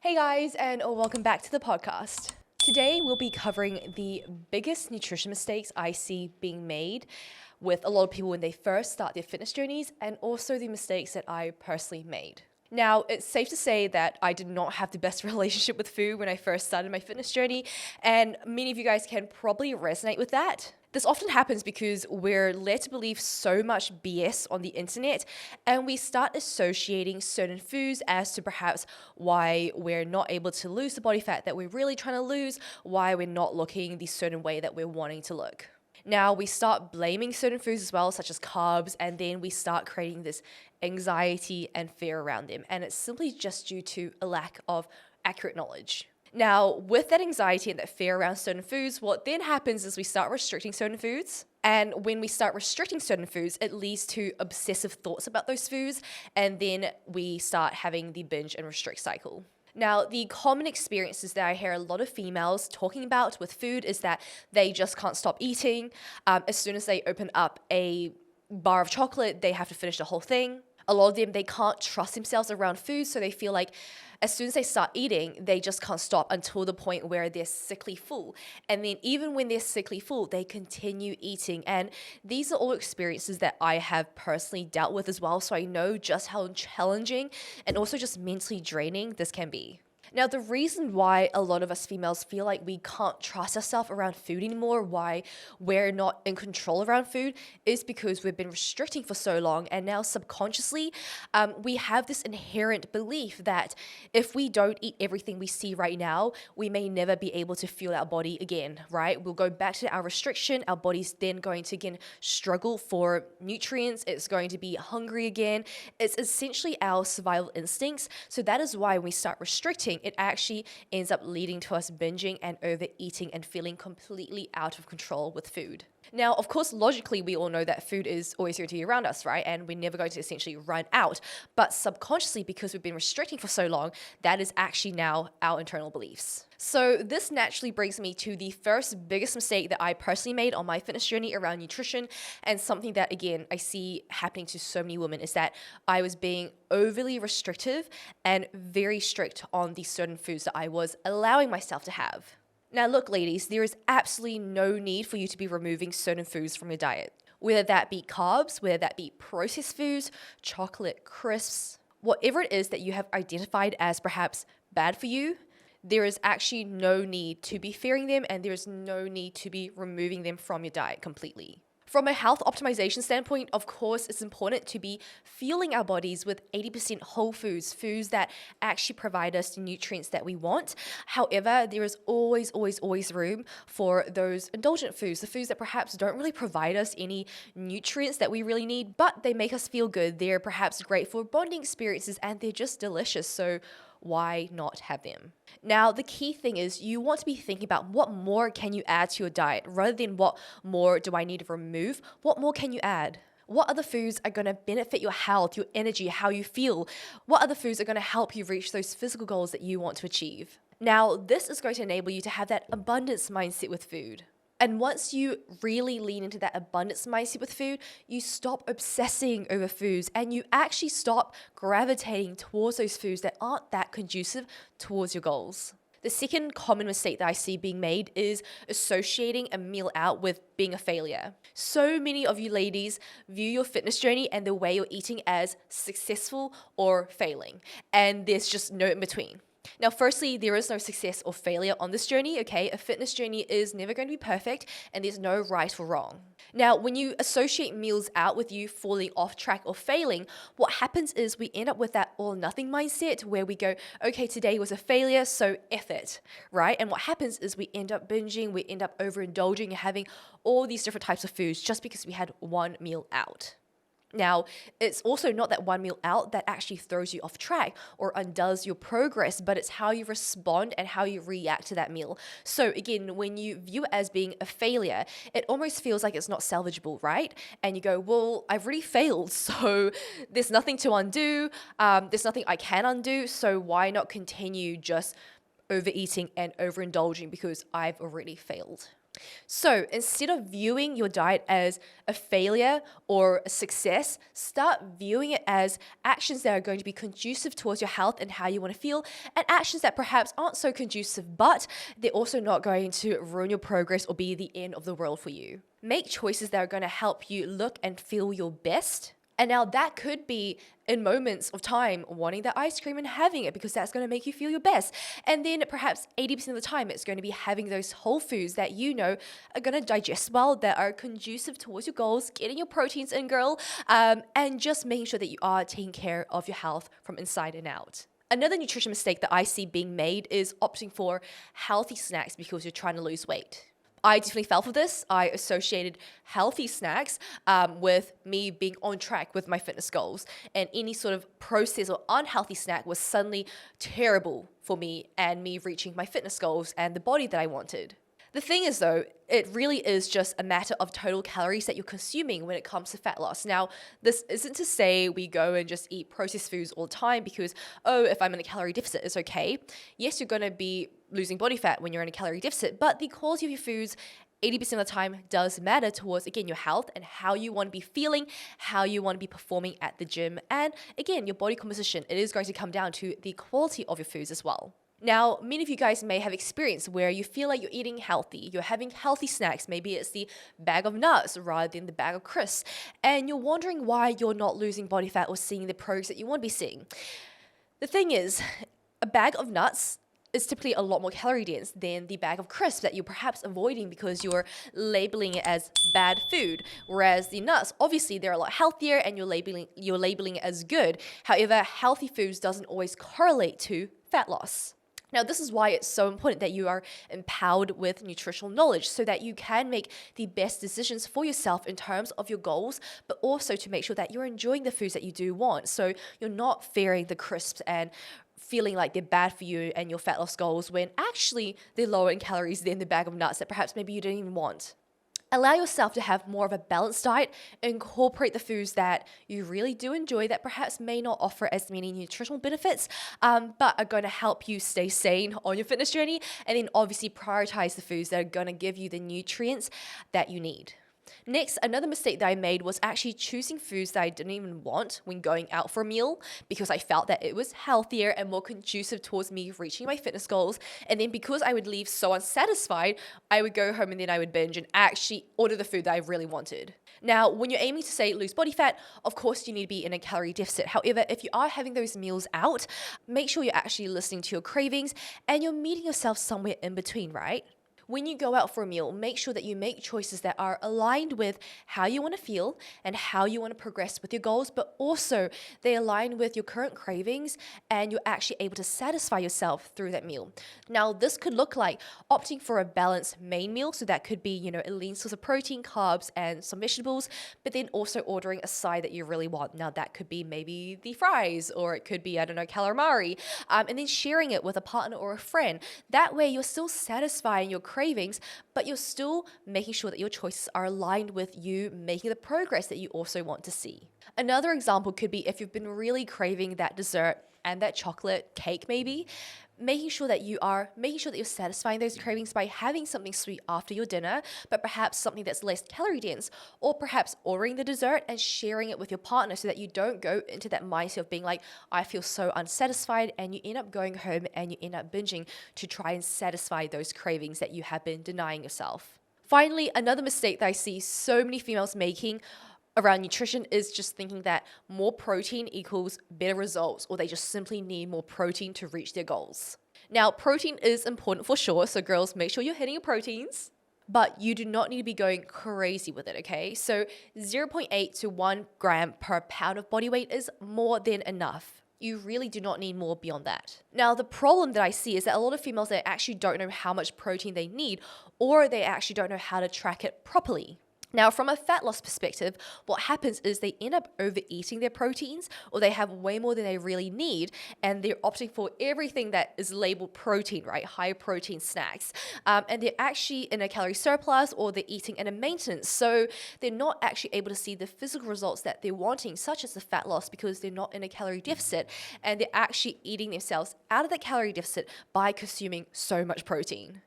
Hey guys, and welcome back to the podcast. Today we'll be covering the biggest nutrition mistakes I see being made with a lot of people when they first start their fitness journeys, and also the mistakes that I personally made. Now, it's safe to say that I did not have the best relationship with food when I first started my fitness journey, and many of you guys can probably resonate with that. This often happens because we're led to believe so much BS on the internet, and we start associating certain foods as to perhaps why we're not able to lose the body fat that we're really trying to lose, why we're not looking the certain way that we're wanting to look. Now, we start blaming certain foods as well, such as carbs, and then we start creating this anxiety and fear around them. And it's simply just due to a lack of accurate knowledge. Now, with that anxiety and that fear around certain foods, what then happens is we start restricting certain foods. And when we start restricting certain foods, it leads to obsessive thoughts about those foods. And then we start having the binge and restrict cycle. Now, the common experiences that I hear a lot of females talking about with food is that they just can't stop eating. As soon as they open up a bar of chocolate, they have to finish the whole thing. A lot of them, they can't trust themselves around food, so they feel like as soon as they start eating, they just can't stop until the point where they're sickly full. And then even when they're sickly full, they continue eating. And these are all experiences that I have personally dealt with as well, so I know just how challenging and also just mentally draining this can be. Now, the reason why a lot of us females feel like we can't trust ourselves around food anymore, why we're not in control around food, is because we've been restricting for so long, and now subconsciously, we have this inherent belief that if we don't eat everything we see right now, we may never be able to fuel our body again, right? We'll go back to our restriction, our body's then going to again struggle for nutrients, it's going to be hungry again. It's essentially our survival instincts, so that is why when we start restricting, it actually ends up leading to us binging and overeating and feeling completely out of control with food. Now, of course, logically, we all know that food is always going to be around us, right? And we're never going to essentially run out. But subconsciously, because we've been restricting for so long, that is actually now our internal beliefs. So this naturally brings me to the first biggest mistake that I personally made on my fitness journey around nutrition, and something that, again, I see happening to so many women is that I was being overly restrictive and very strict on the certain foods that I was allowing myself to have. Now look, ladies, there is absolutely no need for you to be removing certain foods from your diet. Whether that be carbs, whether that be processed foods, chocolate, crisps, whatever it is that you have identified as perhaps bad for you, there is actually no need to be fearing them, and there is no need to be removing them from your diet completely. From a health optimization standpoint, of course, it's important to be fueling our bodies with 80% whole foods, foods that actually provide us the nutrients that we want. However, there is always room for those indulgent foods, the foods that perhaps don't really provide us any nutrients that we really need, but they make us feel good. They're perhaps great for bonding experiences, and they're just delicious. So why not have them? Now, the key thing is you want to be thinking about what more can you add to your diet rather than what more do I need to remove. What more can you add? What other foods are going to benefit your health, your energy, how you feel? What other foods are going to help you reach those physical goals that you want to achieve? Now, this is going to enable you to have that abundance mindset with food. And once you really lean into that abundance mindset with food, you stop obsessing over foods and you actually stop gravitating towards those foods that aren't that conducive towards your goals. The second common mistake that I see being made is associating a meal out with being a failure. So many of you ladies view your fitness journey and the way you're eating as successful or failing, and there's just no in between. Now, firstly, there is no success or failure on this journey, okay? A fitness journey is never going to be perfect, and there's no right or wrong. Now, when you associate meals out with you falling off track or failing, what happens is we end up with that all-nothing mindset where we go, okay, today was a failure, so F it, right? And what happens is we end up binging, we end up overindulging and having all these different types of foods just because we had one meal out. Now, it's also not that one meal out that actually throws you off track or undoes your progress, but it's how you respond and how you react to that meal. So again, when you view it as being a failure, it almost feels like it's not salvageable, right? And you go, well, I've already failed, so there's nothing to undo, there's nothing I can undo, so why not continue just overeating and overindulging because I've already failed? So instead of viewing your diet as a failure or a success, start viewing it as actions that are going to be conducive towards your health and how you want to feel, and actions that perhaps aren't so conducive, but they're also not going to ruin your progress or be the end of the world for you. Make choices that are going to help you look and feel your best. And now that could be in moments of time wanting that ice cream and having it because that's going to make you feel your best. And then perhaps 80% of the time, it's going to be having those whole foods that you know are going to digest well, that are conducive towards your goals, getting your proteins in, girl, and just making sure that you are taking care of your health from inside and out. Another nutrition mistake that I see being made is opting for healthy snacks because you're trying to lose weight. I definitely fell for this. I associated healthy snacks with me being on track with my fitness goals. And any sort of processed or unhealthy snack was suddenly terrible for me and me reaching my fitness goals and the body that I wanted. The thing is, though, it really is just a matter of total calories that you're consuming when it comes to fat loss. Now, this isn't to say we go and just eat processed foods all the time because, oh, if I'm in a calorie deficit, it's okay. Yes, you're going to be losing body fat when you're in a calorie deficit, but the quality of your foods 80% of the time does matter towards, again, your health and how you want to be feeling, how you want to be performing at the gym, and again, your body composition. It is going to come down to the quality of your foods as well. Now, many of you guys may have experienced where you feel like you're eating healthy, you're having healthy snacks, maybe it's the bag of nuts rather than the bag of crisps, and you're wondering why you're not losing body fat or seeing the progress that you want to be seeing. The thing is, a bag of nuts is typically a lot more calorie dense than the bag of crisps that you're perhaps avoiding because you're labeling it as bad food. Whereas the nuts, obviously, they're a lot healthier and you're labeling it as good. However, healthy foods doesn't always correlate to fat loss. Now, this is why it's so important that you are empowered with nutritional knowledge so that you can make the best decisions for yourself in terms of your goals, but also to make sure that you're enjoying the foods that you do want. So you're not fearing the crisps and feeling like they're bad for you and your fat loss goals when actually they're lower in calories than the bag of nuts that perhaps maybe you didn't even want. Allow yourself to have more of a balanced diet. Incorporate the foods that you really do enjoy that perhaps may not offer as many nutritional benefits, but are going to help you stay sane on your fitness journey. And then obviously prioritize the foods that are going to give you the nutrients that you need. Next, another mistake that I made was actually choosing foods that I didn't even want when going out for a meal because I felt that it was healthier and more conducive towards me reaching my fitness goals. And then because I would leave so unsatisfied, I would go home and then I would binge and actually order the food that I really wanted. Now, when you're aiming to say lose body fat, of course you need to be in a calorie deficit. However, if you are having those meals out, make sure you're actually listening to your cravings and you're meeting yourself somewhere in between, right? When you go out for a meal, make sure that you make choices that are aligned with how you want to feel and how you want to progress with your goals, but also they align with your current cravings and you're actually able to satisfy yourself through that meal. Now, this could look like opting for a balanced main meal. So that could be, a lean source of protein, carbs, and some vegetables, but then also ordering a side that you really want. Now, that could be maybe the fries, or it could be, calamari, and then sharing it with a partner or a friend. That way, you're still satisfying your cravings, but you're still making sure that your choices are aligned with you making the progress that you also want to see. Another example could be if you've been really craving that dessert and that chocolate cake maybe, making sure that you're satisfying those cravings by having something sweet after your dinner, but perhaps something that's less calorie dense, or perhaps ordering the dessert and sharing it with your partner so that you don't go into that mindset of being like, I feel so unsatisfied, and you end up going home and you end up binging to try and satisfy those cravings that you have been denying yourself. Finally, another mistake that I see so many females making around nutrition is just thinking that more protein equals better results, or they just simply need more protein to reach their goals. Now, protein is important for sure, so girls, make sure you're hitting your proteins, but you do not need to be going crazy with it, okay? So 0.8 to 1 gram per pound of body weight is more than enough. You really do not need more beyond that. Now, the problem that I see is that a lot of females, they actually don't know how much protein they need, or they actually don't know how to track it properly. Now, from a fat loss perspective, what happens is they end up overeating their proteins, or they have way more than they really need, and they're opting for everything that is labeled protein, right? High protein snacks. And they're actually in a calorie surplus, or they're eating in a maintenance. So they're not actually able to see the physical results that they're wanting, such as the fat loss, because they're not in a calorie deficit, and they're actually eating themselves out of that calorie deficit by consuming so much protein.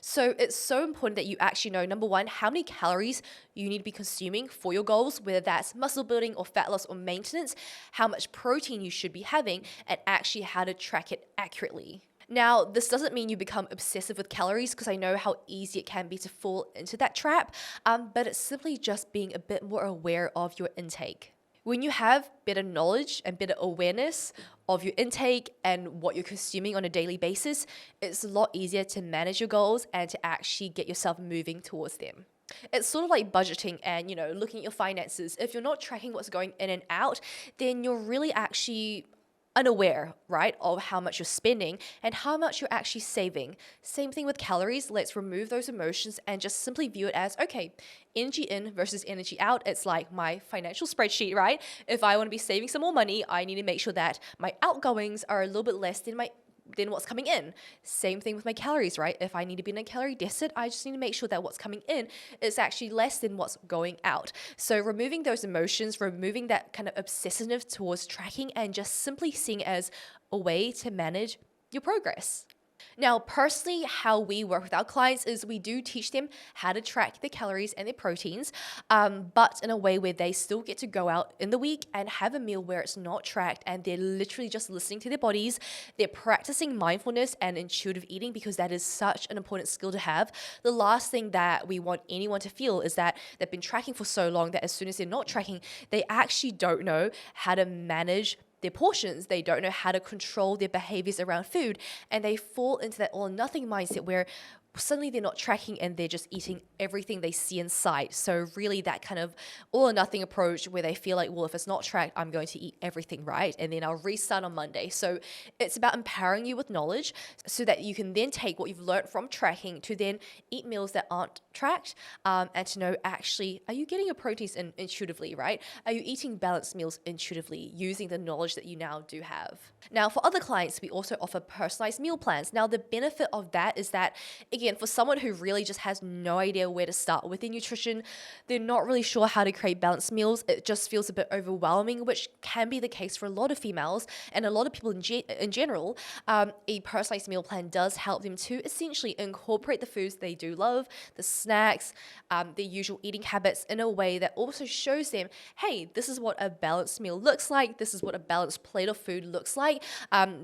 So it's so important that you actually know, number one, how many calories you need to be consuming for your goals, whether that's muscle building or fat loss or maintenance, how much protein you should be having, and actually how to track it accurately. Now, this doesn't mean you become obsessive with calories, because I know how easy it can be to fall into that trap, but it's simply just being a bit more aware of your intake. When you have better knowledge and better awareness of your intake and what you're consuming on a daily basis, it's a lot easier to manage your goals and to actually get yourself moving towards them. It's sort of like budgeting and, looking at your finances. If you're not tracking what's going in and out, then you're really actually unaware, right, of how much you're spending and how much you're actually saving. Same thing with calories. Let's remove those emotions and just simply view it as, okay, energy in versus energy out. It's like my financial spreadsheet, right? If I want to be saving some more money, I need to make sure that my outgoings are a little bit less than what's coming in. Same thing with my calories, right? If I need to be in a calorie deficit, I just need to make sure that what's coming in is actually less than what's going out. So removing those emotions, removing that kind of obsessiveness towards tracking, and just simply seeing it as a way to manage your progress. Now, personally, how we work with our clients is we do teach them how to track their calories and their proteins, but in a way where they still get to go out in the week and have a meal where it's not tracked and they're literally just listening to their bodies. They're practicing mindfulness and intuitive eating, because that is such an important skill to have. The last thing that we want anyone to feel is that they've been tracking for so long that as soon as they're not tracking, they actually don't know how to manage their portions. They don't know how to control their behaviors around food, and they fall into that all or nothing mindset where suddenly they're not tracking and they're just eating everything they see in sight. So really that kind of all or nothing approach where they feel like, well, if it's not tracked, I'm going to eat everything, right? And then I'll restart on Monday. So it's about empowering you with knowledge so that you can then take what you've learned from tracking to then eat meals that aren't tracked, and to know actually, are you getting your proteins in intuitively, right? Are you eating balanced meals intuitively using the knowledge that you now do have? Now, for other clients, we also offer personalized meal plans. Now, the benefit of that is that, again, for someone who really just has no idea where to start with their nutrition, they're not really sure how to create balanced meals. It just feels a bit overwhelming, which can be the case for a lot of females and a lot of people in general. A personalized meal plan does help them to essentially incorporate the foods they do love, the snacks, their usual eating habits, in a way that also shows them, hey, this is what a balanced meal looks like. This is what a balanced plate of food looks like.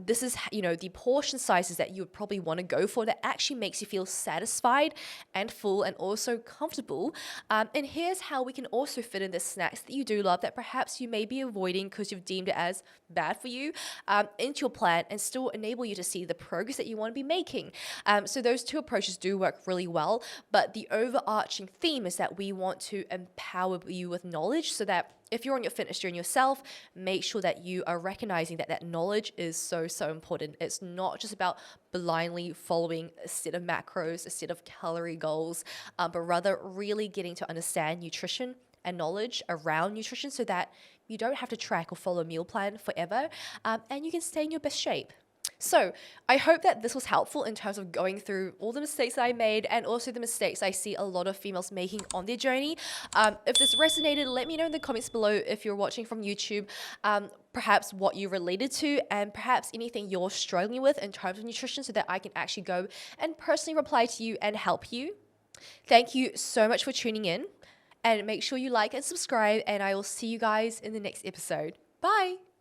This is, the portion sizes that you would probably want to go for that actually makes you feel satisfied and full and also comfortable. And here's how we can also fit in the snacks that you do love that perhaps you may be avoiding because you've deemed it as bad for you, into your plan, and still enable you to see the progress that you want to be making. So those two approaches do work really well, but the overarching theme is that we want to empower you with knowledge so that if you're on your fitness journey yourself, make sure that you are recognizing that that knowledge is so, so important. It's not just about blindly following a set of macros, a set of calorie goals, but rather really getting to understand nutrition and knowledge around nutrition so that you don't have to track or follow a meal plan forever, and you can stay in your best shape. So I hope that this was helpful in terms of going through all the mistakes that I made and also the mistakes I see a lot of females making on their journey. If this resonated, let me know in the comments below if you're watching from YouTube, perhaps what you related to and perhaps anything you're struggling with in terms of nutrition so that I can actually go and personally reply to you and help you. Thank you so much for tuning in, and make sure you like and subscribe, and I will see you guys in the next episode. Bye!